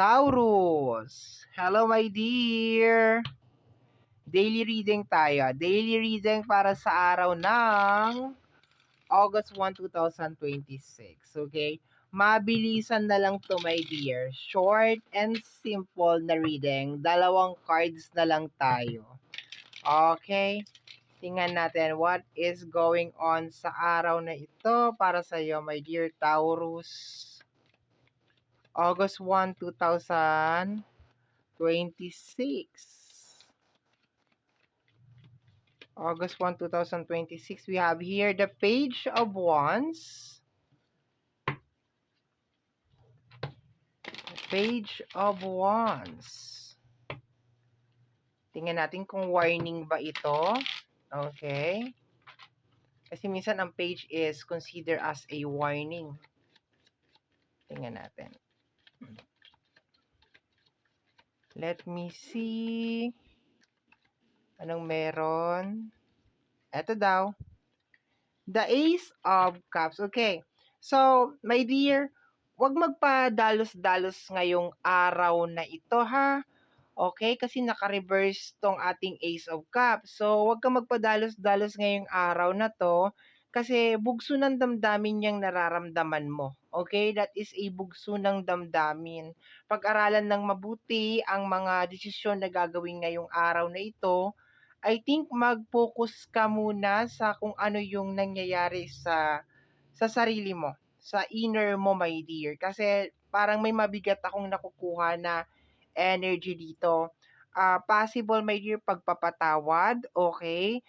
Taurus. Hello, my dear. Daily reading tayo. Daily reading para sa araw ng August 1, 2026. Okay? Mabilisan na lang to, my dear. Short and simple na reading. 2 cards na lang tayo. Okay? Tingnan natin what is going on sa araw na ito para sa iyo, my dear Taurus. August 1, 2026. August 1, 2026. We have here the Page of Wands. Page of Wands. Tingnan natin kung warning ba ito. Okay. Kasi minsan ang page is considered as a warning. Tingnan natin. Let me see. Anong meron? Ito daw. The Ace of Cups. Okay. So, my dear, wag magpadalos-dalos ngayong araw na ito, ha? Okay? Kasi naka-reverse tong ating Ace of Cups. So, wag kang magpadalos-dalos ngayong araw na to kasi bugso ng damdamin yang nararamdaman mo. Okay? That is a bugso ng damdamin. Pag-aralan ng mabuti ang mga desisyon na gagawin ngayong araw na ito. I think mag-focus ka muna sa kung ano yung nangyayari sa sarili mo, sa inner mo, my dear. Kasi parang may mabigat akong nakukuha na energy dito. Possible, my dear, pagpapatawad, okay?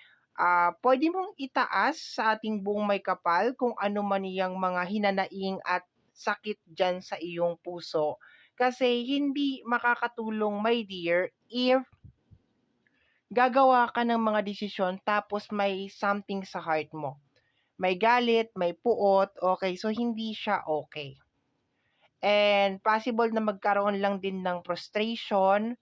Pwede mong itaas sa ating buong may kapal kung ano man iyang mga hinanaing at sakit dyan sa iyong puso. Kasi hindi makakatulong, my dear, if gagawa ka ng mga desisyon tapos may something sa heart mo. May galit, may puot, okay? So, hindi siya okay. And possible na magkaroon lang din ng frustration,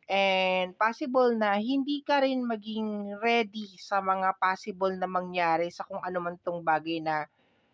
and possible na hindi ka rin maging ready sa mga possible na mangyari sa kung ano man tong bagay na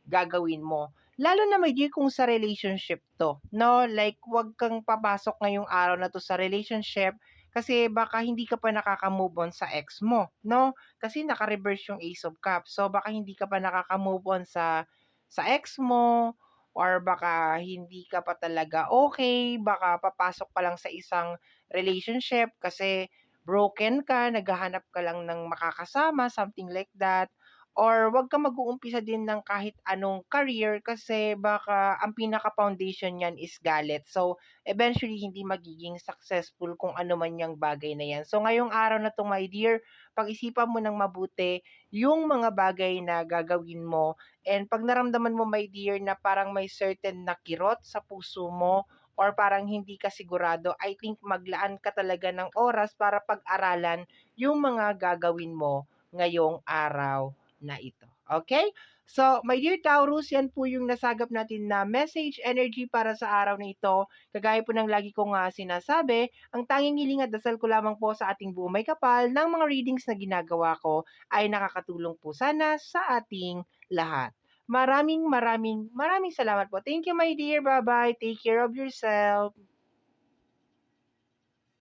gagawin mo. Lalo na may dear kung sa relationship to, no? Like, wag kang papasok ngayong araw na to sa relationship kasi baka hindi ka pa nakaka-move on sa ex mo, no? Kasi naka-reverse yung Ace of Cups. So, baka hindi ka pa nakaka-move on sa ex mo, or baka hindi ka pa talaga okay, baka papasok pa lang sa isang relationship kasi broken ka, naghahanap ka lang ng makakasama, something like that. Or wag kang mag-uumpisa din ng kahit anong career kasi baka ang pinaka-foundation niyan is galit. So, eventually, hindi magiging successful kung ano man yang bagay na yan. So, ngayong araw na to, my dear, pag-isipan mo ng mabuti yung mga bagay na gagawin mo. And pag naramdaman mo, my dear, na parang may certain na kirot sa puso mo or parang hindi ka sigurado, I think maglaan ka talaga ng oras para pag-aralan yung mga gagawin mo ngayong araw na ito. Okay? So, my dear Taurus, yan po yung nasagap natin na message energy para sa araw na ito. Kagaya po ng lagi kong sinasabi, ang tanging hiling at dasal ko lamang po sa ating buong may kapal ng mga readings na ginagawa ko ay nakakatulong po sana sa ating lahat. Maraming salamat po. Thank you, my dear. Bye-bye. Take care of yourself.